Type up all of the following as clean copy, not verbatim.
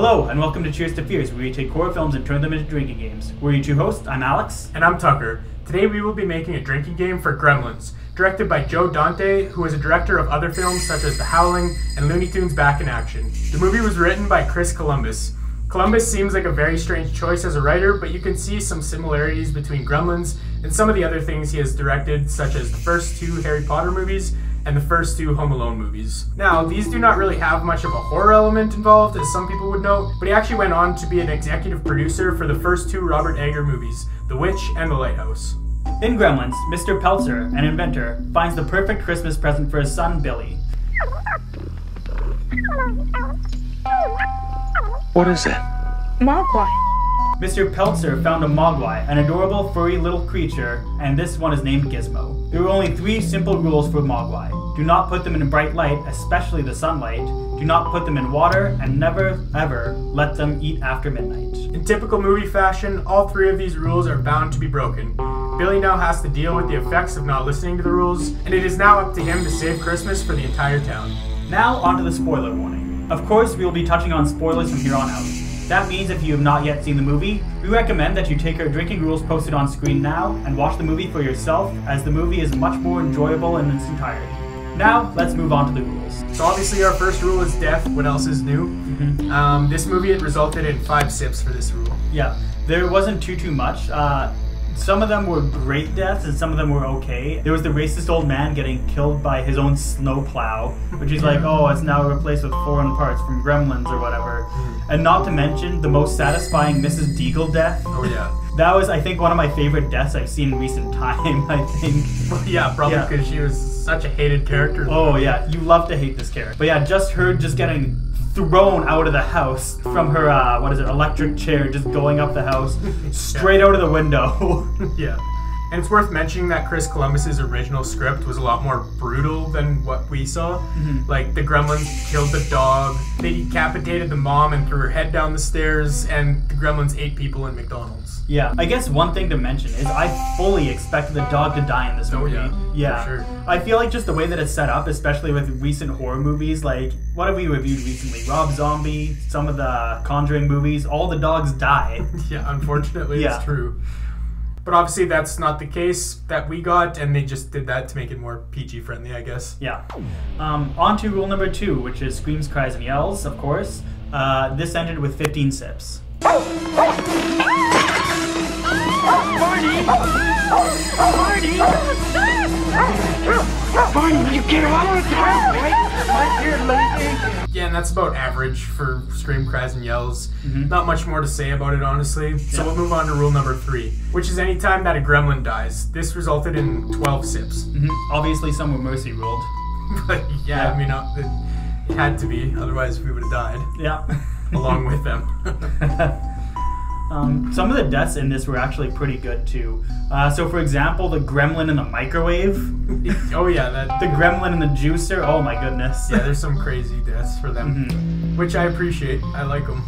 Hello, and welcome to Cheers to Fears, where we take horror films and turn them into drinking games. We're your two hosts. I'm Alex. And I'm Tucker. Today we will be making a drinking game for Gremlins, directed by Dante, who is a director of other films such as The Howling and Looney Tunes Back in Action. The movie was written by Chris Columbus. Columbus seems like a very strange choice as a writer, but you can see some similarities between Gremlins and some of the other things he has directed, such as the first two Harry Potter movies and the first two Home Alone movies. Now, these do not really have much of a horror element involved, as some people would know, but he actually went on to be an executive producer for the first two Robert Eggers movies, The Witch and The Lighthouse. In Gremlins, Mr. Peltzer, an inventor, finds the perfect Christmas present for his son, Billy. What is that? Mogwai. Mr. Peltzer found a Mogwai, an adorable furry little creature, and this one is named Gizmo. There are only 3 simple rules for Mogwai. Do not put them in bright light, especially the sunlight. Do not put them in water, and never, ever let them eat after midnight. In typical movie fashion, all 3 of these rules are bound to be broken. Billy now has to deal with the effects of not listening to the rules, and it is now up to him to save Christmas for the entire town. Now, onto the spoiler warning. Of course, we will be touching on spoilers from here on out. That means if you have not yet seen the movie, we recommend that you take our drinking rules posted on screen now and watch the movie for yourself, as the movie is much more enjoyable in its entirety. Now, let's move on to the rules. So obviously our first rule is death. What else is new? This movie, it resulted in 5 sips for this rule. Yeah, there wasn't too much. Some of them were great deaths and some of them were okay. There was the racist old man getting killed by his own snowplow, which he's like, oh, it's now replaced with foreign parts from Gremlins or whatever. And not to mention the most satisfying Mrs. Deagle death. Oh yeah. That was, I think, one of my favorite deaths I've seen in recent time, I think. Well, yeah, probably because she was such a hated character. Oh yeah, you love to hate this character. But yeah, just her just getting thrown out of the house from her, electric chair, just going up the house, straight out of the window. Yeah. And it's worth mentioning that Chris Columbus's original script was a lot more brutal than what we saw. Like, the Gremlins killed the dog, they decapitated the mom and threw her head down the stairs, and the Gremlins ate people in McDonald's. Yeah, I guess one thing to mention is I fully expected the dog to die in this movie. Yeah, for sure. I feel like just the way that it's set up, especially with recent horror movies, like, what have we reviewed recently? Rob Zombie, some of the Conjuring movies, all the dogs die. Yeah, unfortunately, it's true. But obviously that's not the case that we got, and they just did that to make it more PG friendly, I guess. Yeah. On to rule number 2, which is screams, cries, and yells, of course. This ended with 15 sips. Barney! Barney! Barney, you get him out of town, right? My dear lady. Yeah, and that's about average for scream, cries, and yells. Not much more to say about it, honestly. So we'll move on to rule number 3, which is any time that a gremlin dies. This resulted in 12 sips. Obviously, some were mercy ruled. But yeah, I mean, it had to be, otherwise we would have died. Yeah. Along with them. Some of the deaths in this were actually pretty good too. So for example, the gremlin in the microwave. Oh yeah, the gremlin in the juicer. Oh my goodness. Yeah, there's some crazy deaths for them, which I appreciate. I like them.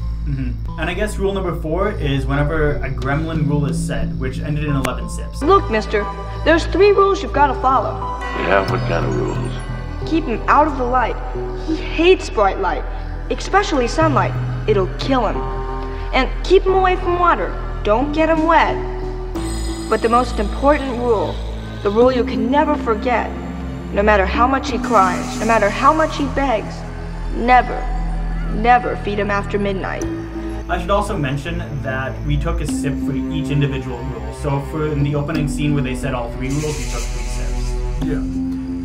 And I guess rule number 4 is whenever a gremlin rule is said, which ended in 11 sips. Look, mister, there's 3 rules you've got to follow. Yeah, what kind of rules? Keep him out of the light. He hates bright light, especially sunlight. It'll kill him. And keep him away from water. Don't get him wet. But the most important rule, the rule you can never forget, no matter how much he cries, no matter how much he begs, never feed him after midnight. I should also mention that we took a sip for each individual rule. So for in the opening scene where they said all 3 rules, we took 3 sips. Yeah.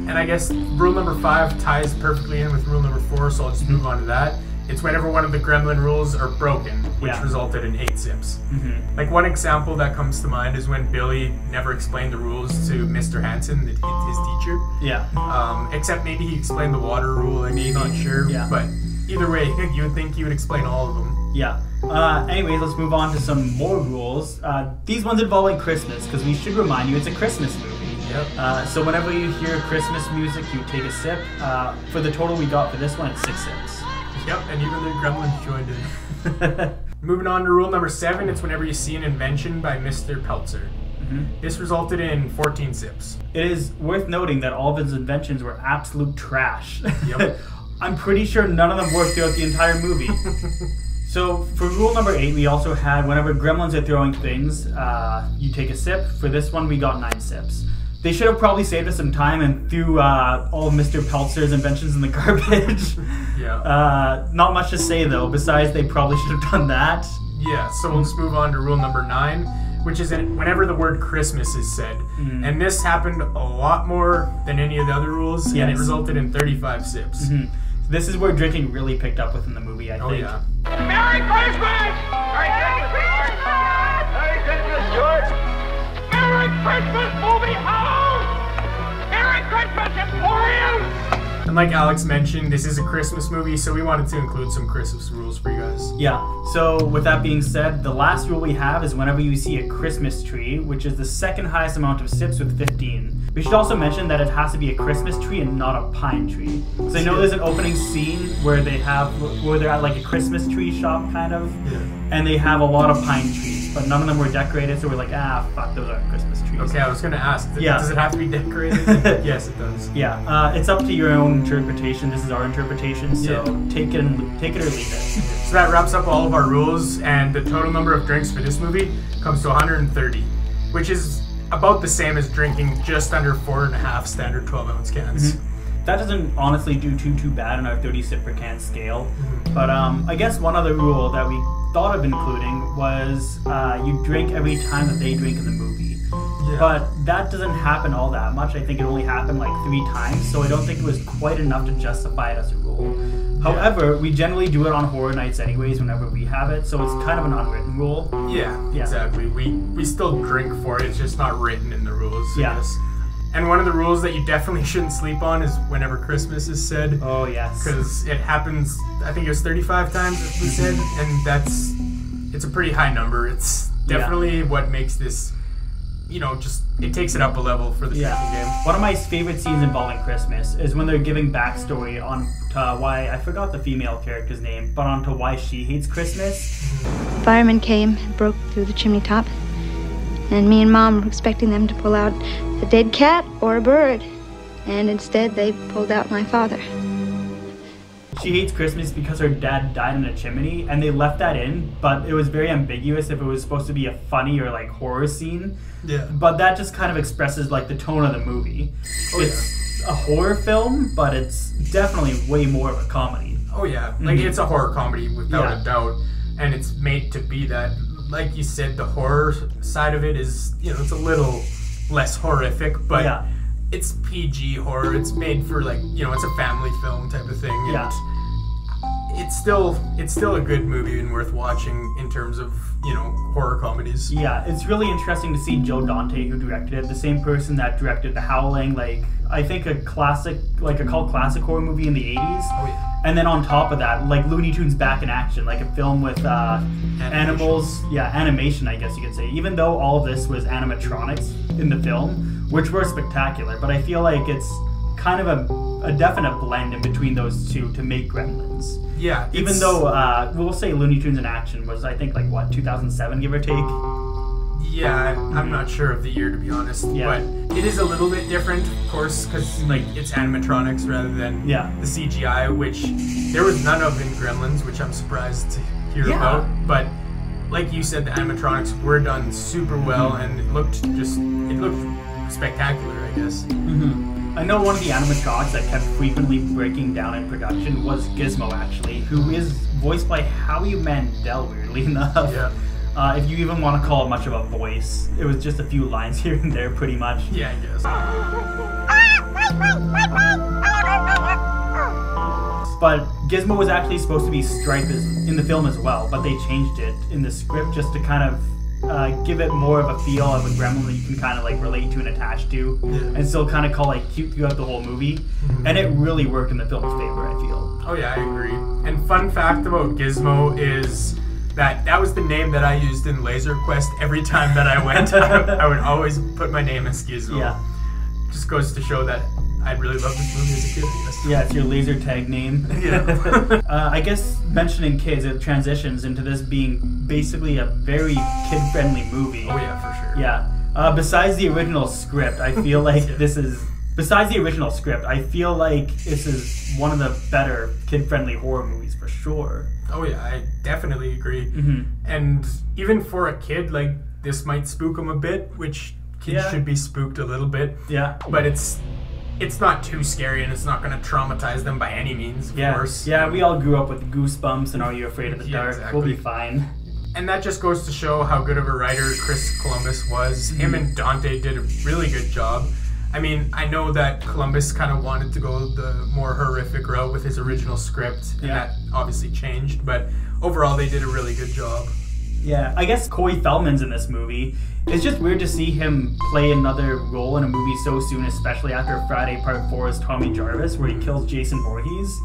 And I guess rule number 5 ties perfectly in with rule number 4, so I'll just move on to that. It's whenever one of the gremlin rules are broken, which resulted in 8 sips. Like, one example that comes to mind is when Billy never explained the rules to Mr. Hansen, his teacher. Yeah. Except maybe he explained the water rule, I'm not sure. Yeah. But either way, you would think he would explain all of them. Yeah. Anyways, let's move on to some more rules. These ones involving Christmas, because we should remind you it's a Christmas movie. Yep. So whenever you hear Christmas music, you take a sip. For the total we got for this one, it's 6 sips. Yep, and even the gremlins joined in. Moving on to rule number 7, it's whenever you see an invention by Mr. Peltzer. This resulted in 14 sips. It is worth noting that all of his inventions were absolute trash. Yep. I'm pretty sure none of them worked throughout the entire movie. So for rule number 8, we also had whenever gremlins are throwing things, you take a sip. For this one, we got 9 sips. They should have probably saved us some time and threw all of Mr. Peltzer's inventions in the garbage. Yeah. Not much to say though, besides they probably should have done that. Yeah, so we'll just move on to rule number 9, which is whenever the word Christmas is said. And this happened a lot more than any of the other rules, and it resulted in 35 sips. This is where drinking really picked up within the movie, I think. Oh, yeah. Merry Christmas! Merry Christmas, George! Merry Christmas, movie house! Merry Christmas, Emporium! And like Alex mentioned, this is a Christmas movie, so we wanted to include some Christmas rules for you guys. Yeah, so with that being said, the last rule we have is whenever you see a Christmas tree, which is the second highest amount of sips with 15. We should also mention that it has to be a Christmas tree and not a pine tree. So I know there's an opening scene where they're at like a Christmas tree shop kind of, and they have a lot of pine trees, but none of them were decorated, so we're like, fuck, those aren't Christmas trees. Okay, I was gonna ask, does it have to be decorated? Yes, it does. Yeah, it's up to your own interpretation. This is our interpretation, so take it or leave it. So that wraps up all of our rules, and the total number of drinks for this movie comes to 130, which is about the same as drinking just under 4.5 standard 12-ounce cans. That doesn't honestly do too bad on our 30 sip per can scale. But I guess one other rule that we thought of including was you drink every time that they drink in the movie. But that doesn't happen all that much. I think it only happened like 3 times, so I don't think it was quite enough to justify it as a rule. However, we generally do it on horror nights anyways whenever we have it, so it's kind of an unwritten rule. Yeah, exactly. We still drink for it, it's just not written in the rules. Yes. And one of the rules that you definitely shouldn't sleep on is whenever Christmas is said. Oh, yes. Because it happens, I think it was 35 times we said, and it's a pretty high number. It's definitely what makes this, it takes it up a level for the drinking game. One of my favorite scenes involving Christmas is when they're giving backstory on why, I forgot the female character's name, but onto why she hates Christmas. Firemen came and broke through the chimney top, and me and Mom were expecting them to pull out a dead cat or a bird, and instead they pulled out my father. She hates Christmas because her dad died in a chimney, and they left that in, but it was very ambiguous if it was supposed to be a funny or like horror scene. Yeah. But that just kind of expresses like the tone of the movie. It's a horror film, but it's definitely way more of a comedy. Oh yeah, like it's a horror comedy without a doubt, and it's made to be that. Like you said, the horror side of it is, it's a little less horrific, but it's PG horror. It's made for like, it's a family film type of thing. And it's still a good movie and worth watching in terms of, horror comedies. Yeah, it's really interesting to see Joe Dante, who directed it, the same person that directed The Howling, like I think a classic, like a cult classic horror movie in the 80s. Oh yeah. And then on top of that, like Looney Tunes Back in Action, like a film with animals, animation, I guess you could say. Even though all of this was animatronics in the film, which were spectacular, but I feel like it's kind of a definite blend in between those two to make Gremlins. Yeah. Even though we'll say Looney Tunes in Action was, I think, like what, 2007, give or take. Yeah, I'm not sure of the year to be honest, but it is a little bit different, of course, because like it's animatronics rather than the CGI, which there was none of in Gremlins, which I'm surprised to hear about. But like you said, the animatronics were done super well, and it looked spectacular, I guess. I know one of the animatronics that kept frequently breaking down in production was Gizmo, actually, who is voiced by Howie Mandel, weirdly enough. Yeah. If you even want to call it much of a voice. It was just a few lines here and there, pretty much. Yeah, I guess. But Gizmo was actually supposed to be Stripe in the film as well, but they changed it in the script just to kind of give it more of a feel of a gremlin that you can kind of like relate to and attach to, and still kind of call like cute throughout the whole movie. And it really worked in the film's favor, I feel. Oh yeah, I agree. And fun fact about Gizmo is that was the name that I used in Laser Quest every time that I went. I would always put my name as Gizmo. Yeah. Just goes to show that I really loved this movie as a kid, I guess. Yeah, it's your laser tag name. Yeah. I guess mentioning kids, it transitions into this being basically a very kid-friendly movie. Oh yeah, for sure. Yeah. Besides the original script, I feel like this is besides the original script, I feel like this is one of the better kid-friendly horror movies for sure. Oh yeah, I definitely agree. And even for a kid, like, this might spook them a bit, which kids should be spooked a little bit. Yeah. But it's not too scary, and it's not going to traumatize them by any means, of course. Yeah, we all grew up with Goosebumps and Are You Afraid of the Dark? Exactly. We'll be fine. And that just goes to show how good of a writer Chris Columbus was. Him and Dante did a really good job. I mean, I know that Columbus kind of wanted to go the more horrific route with his original script, and that obviously changed, but overall they did a really good job. Yeah, I guess Corey Feldman's in this movie. It's just weird to see him play another role in a movie so soon, especially after Friday Part 4 as Tommy Jarvis, where he kills Jason Voorhees.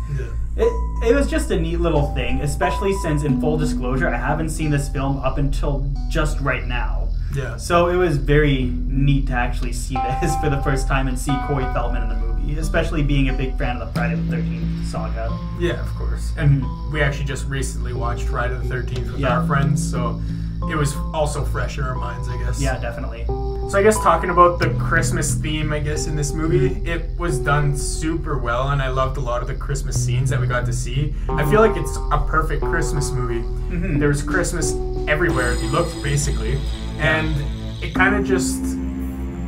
It was just a neat little thing, especially since, in full disclosure, I haven't seen this film up until just right now. Yeah. So it was very neat to actually see this for the first time and see Corey Feldman in the movie, especially being a big fan of the Friday the 13th saga. Yeah, of course. And we actually just recently watched Friday the 13th with our friends, so it was also fresh in our minds, I guess. Yeah, definitely. So I guess talking about the Christmas theme, I guess, in this movie, it was done super well, and I loved a lot of the Christmas scenes that we got to see. I feel like it's a perfect Christmas movie. There's Christmas everywhere you looked, basically, and it kind of just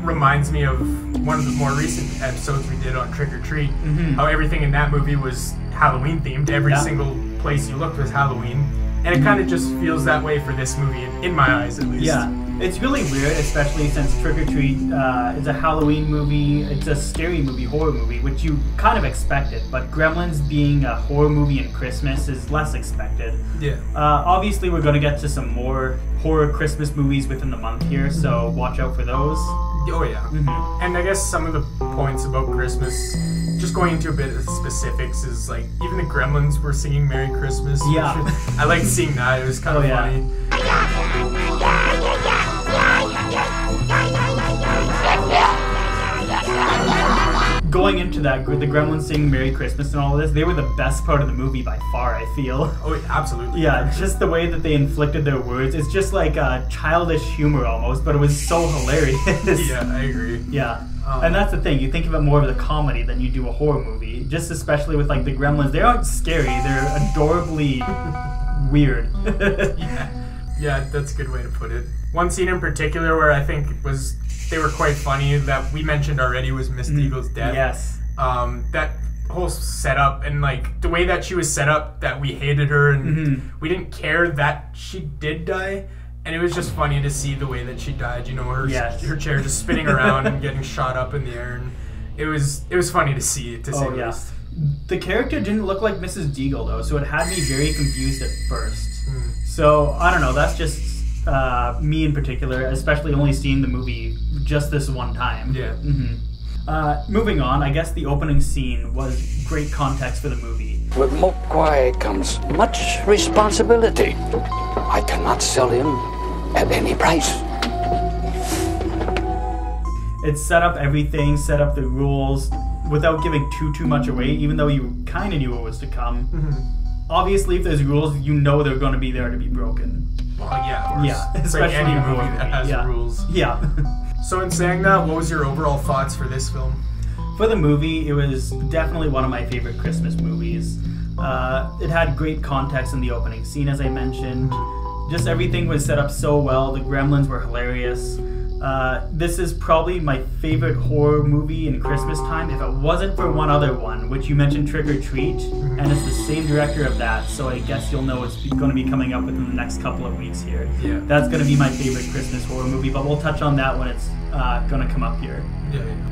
reminds me of one of the more recent episodes we did on Trick or Treat, how everything in that movie was Halloween themed. Every single place you looked was Halloween, and it kind of just feels that way for this movie, in my eyes at least. Yeah. It's really weird, especially since Trick or Treat is a Halloween movie, it's a scary movie, horror movie, which you kind of expected, but Gremlins being a horror movie in Christmas is less expected. Yeah. Obviously, we're going to get to some more horror Christmas movies within the month here, so watch out for those. Oh yeah. And I guess some of the points about Christmas, just going into a bit of specifics, is like, even the Gremlins were singing Merry Christmas. Yeah. I liked seeing that, it was kind of funny. Going into that, the Gremlins singing Merry Christmas and all of this, they were the best part of the movie by far, I feel. Oh, absolutely. Yeah, just the way that they inflicted their words. It's just like childish humor almost, but it was so hilarious. Yeah, I agree. Yeah. And that's the thing, you think of it more of a comedy than you do a horror movie. Just especially with like the Gremlins, they aren't scary, they're adorably weird. Yeah, that's a good way to put it. One scene in particular where I think they were quite funny that we mentioned already was Miss Deagle's death. Yes. That whole setup and like the way that she was set up, that we hated her and we didn't care that she did die. And it was just funny to see the way that she died. You know, her chair just spinning around and getting shot up in the air, and it was funny to see, to say the least. The character didn't look like Mrs. Deagle though, so it had me very confused at first. So I don't know. That's just me in particular, especially only seeing the movie just this one time. Yeah. Moving on, I guess the opening scene was great context for the movie. With Mogwai comes much responsibility. I cannot sell him at any price. It set up everything, set up the rules without giving too much away, even though you kind of knew what was to come. Obviously, if there's rules, you know they're going to be there to be broken. Well, yeah, of course. Yeah, it's like any movie that has rules. Yeah. So in saying that, what was your overall thoughts for this film? For the movie, it was definitely one of my favorite Christmas movies. It had great context in the opening scene, as I mentioned. Just everything was set up so well. The Gremlins were hilarious. This is probably my favorite horror movie in Christmas time, if it wasn't for one other one, which you mentioned, Trick or Treat, and it's the same director of that, so I guess you'll know it's going to be coming up within the next couple of weeks here. Yeah. That's going to be my favorite Christmas horror movie, but we'll touch on that when it's going to come up here.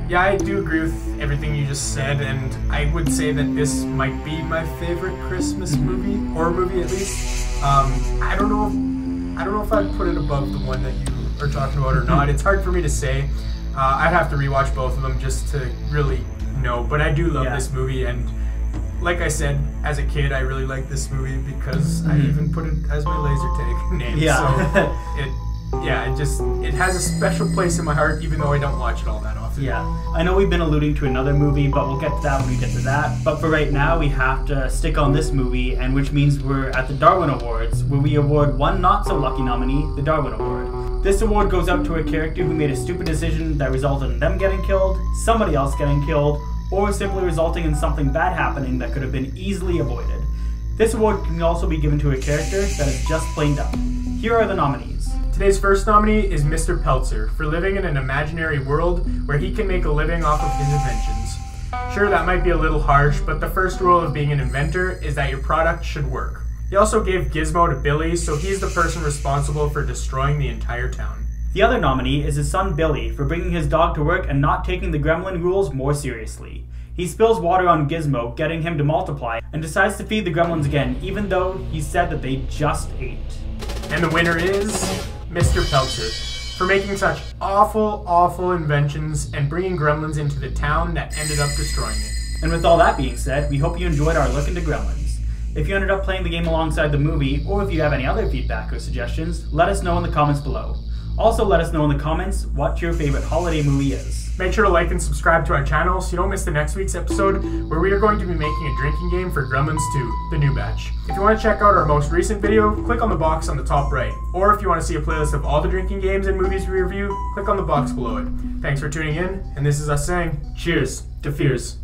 Yeah, I do agree with everything you just said, and I would say that this might be my favorite Christmas movie, horror movie at least. I don't know if I'd put it above the one that you are talking about or not. It's hard for me to say. I'd have to rewatch both of them just to really know, but I do love this movie, and like I said, as a kid I really liked this movie because I even put it as my laser tag name. So it has a special place in my heart, even though I don't watch it all that often. Yeah, I know we've been alluding to another movie, but we'll get to that when we get to that. But for right now, we have to stick on this movie, and which means we're at the Darwin Awards, where we award one not-so-lucky nominee the Darwin Award. This award goes out to a character who made a stupid decision that resulted in them getting killed, somebody else getting killed, or simply resulting in something bad happening that could have been easily avoided. This award can also be given to a character that is just plain dumb. Here are the nominees. Today's first nominee is Mr. Peltzer for living in an imaginary world where he can make a living off of his inventions. Sure, that might be a little harsh, but the first rule of being an inventor is that your product should work. He also gave Gizmo to Billy, so he's the person responsible for destroying the entire town. The other nominee is his son Billy for bringing his dog to work and not taking the gremlin rules more seriously. He spills water on Gizmo, getting him to multiply, and decides to feed the gremlins again, even though he said that they just ate. And the winner is Mr. Peltzer for making such awful inventions and bringing gremlins into the town that ended up destroying it. And with all that being said, we hope you enjoyed our look into Gremlins. If you ended up playing the game alongside the movie, or if you have any other feedback or suggestions, let us know in the comments below. Also let us know in the comments what your favorite holiday movie is. Make sure to like and subscribe to our channel so you don't miss the next week's episode where we are going to be making a drinking game for Gremlins 2, the new batch. If you want to check out our most recent video, click on the box on the top right. Or if you want to see a playlist of all the drinking games and movies we review, click on the box below it. Thanks for tuning in, and this is us saying, cheers to fears.